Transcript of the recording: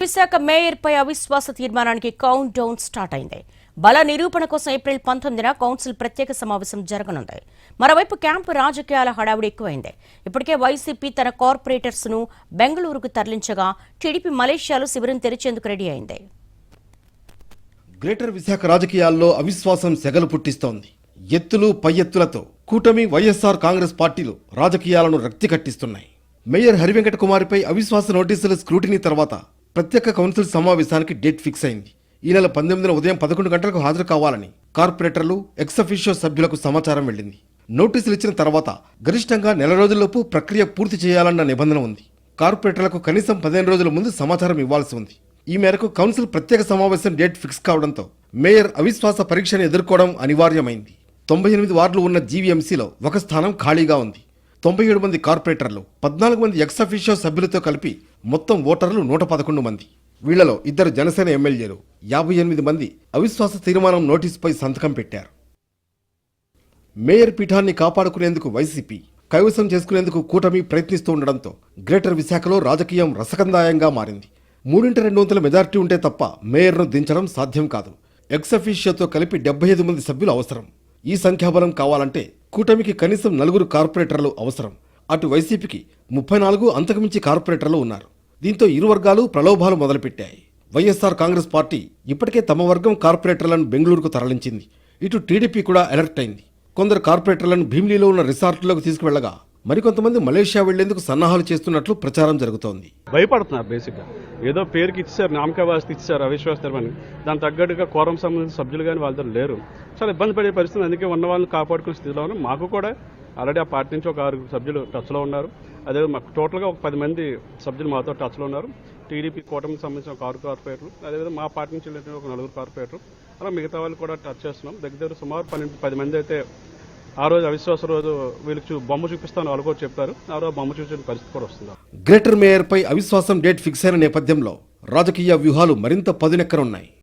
విశాఖ మేయర్పై అవిశ్వాస తీర్మానానికి count down start అయింది. బల నిరూపణ కోసం ఏప్రిల్ 19న కౌన్సిల్ ప్రత్యేక సమావేశం జరగనుంది. మరోవైపు క్యాంపు రాజకీయాల హడావుడి ఎక్కువైంది. ఇప్పటికే వైసీపీ తన కార్పొరేటర్స్ ను బెంగళూరుకు తరలించగా టీడీపీ మలేషియాలో శిబిరం తెరిచేందుకు రెడీ అయింది. గ్రేటర్ విశాఖ రాజకీయాల్లో అవిశ్వాసం సెగలు పుట్టిస్తోంది. ఎత్తులు పై ఎత్తులతో కూటమి వైఎస్ఆర్ కాంగ్రెస్ పార్టీలు రాజకీయాలను రక్తి కట్టిస్తున్నాయి. మేయర్ హరివెంకట కుమారిపై అవిశ్వాస నోటీసుల స్క్రూటినీ తర్వాత ప్రత్యేక కౌన్సిల్ సమావేశానికి డేట్ ఫిక్స్ అయింది. ఈ నెల 18న ఉదయం 11 గంటలకు హాజరు కావాలని కార్పొరేటర్లు ఎక్స్-అఫీషియో సభ్యులకు సమాచారం వెళ్లింది. నోటీసులు ఇచ్చిన తర్వాత గరిష్టంగా నెల రోజుల్లోపు ప్రక్రియ పూర్తి చేయాలన్న నిబంధన ఉంది. కార్పొరేటర్లకు కనీసం 15 రోజుల ముందు సమాచారం ఇవ్వాల్సి ఉంది. ఈ మేరకు కౌన్సిల్ ప్రత్యేక సమావేశం డేట్ ఫిక్స్ కావడంతో మేయర్ అవిశ్వాస పరీక్షను ఎదుర్కోవడం అనివార్యమైంది. 98 వార్డులు ఉన్న జీవీఎంసీలో ఒక స్థానం ఖాళీగా ఉంది. 97 మంది కార్పొరేటర్లు, 14 మంది ఎక్స్-అఫీషియో సభ్యులతో కలిపి మొత్తం ఓటర్లు 111 మంది. వీళ్లలో 2 జనసేన ఎమ్మెల్యేలు, 58 మంది అవిశ్వాస తీర్మానం నోటీసుపై సంతకం పెట్టారు. మేయర్ పీఠాన్ని కాపాడుకునేందుకు వైసీపీ, కైవసం చేసుకునేందుకు కూటమి ప్రయత్నిస్తూ ఉండడంతో గ్రేటర్ విశాఖలో రాజకీయం రసకందాయంగా మారింది. 3/2 మెజార్టీ ఉంటే తప్ప మేయర్ను దించడం సాధ్యం కాదు. ఎక్స్-అఫీషియోతో కలిపి 75 మంది సభ్యులు అవసరం. ఈ సంఖ్యాబలం కావాలంటే కూటమికి కనీసం 4 కార్పొరేటర్లు అవసరం. అటు వైసీపీకి 34, అంతకుమించి కార్పొరేటర్లు ఉన్నారు. దీంతో ఇరు వర్గాలు ప్రలోభాలు మొదలుపెట్టాయి. వైఎస్ఆర్ కాంగ్రెస్ పార్టీ ఇప్పటికే తమ వర్గం కార్పొరేటర్లను బెంగళూరుకు తరలించింది. ఇటు టీడీపీ కూడా అలర్ట్ అయింది. కొందరు కార్పొరేటర్లను భీమిలీలో ఉన్న రిసార్టులకు తీసుకువెళ్లగా మరికొంతమంది మలేషియా వెళ్లేందుకు సన్నాహాలు చేస్తున్నట్లు ప్రచారం జరుగుతోంది. భయపడుతున్నారు. బేసిక్గా ఏదో పేరుకి ఇచ్చారు, నామకావాస్తి ఇచ్చారు అవిశ్వాస తీర్మానం. దానికి తగ్గట్టుగా కోరం సంబంధించిన సభ్యులు కానీ వాళ్ళతో లేరు. చాలా ఇబ్బంది పడే పరిస్థితి. అందుకే ఉన్న వాళ్ళని కాపాడుకునే స్థితిలో ఉన్నాం. మాకు కూడా ఆల్రెడీ ఆ పార్టీ నుంచి ఒక 6 సభ్యులు టచ్లో ఉన్నారు. అదే మాకు టోటల్గా ఒక 10 మంది సభ్యులు మాతో టచ్లో ఉన్నారు. టీడీపీ కూటమికి సంబంధించిన ఒక 6 కార్పొరేటర్లు, అదేవిధంగా మా పార్టీ నుంచి వెళ్ళిన ఒక 4 కార్పొరేటర్లు, అలా మిగతా వాళ్ళు కూడా టచ్ చేస్తున్నాం. దగ్గర సుమారు 10 మంది అయితే ఆ రోజు అవిశ్వాస రోజు వీళ్ళకి బొమ్మ చూపిస్తాను వాళ్ళు కూడా చెప్పారు. ఆ రోజు బొమ్మ చూసిన పరిస్థితి కూడా వస్తుంది. గ్రేటర్ మేయర్ పై అవిశ్వాసం డేట్ ఫిక్స్ అయిన నేపథ్యంలో రాజకీయ వ్యూహాలు మరింత పదునెక్కనున్నాయి.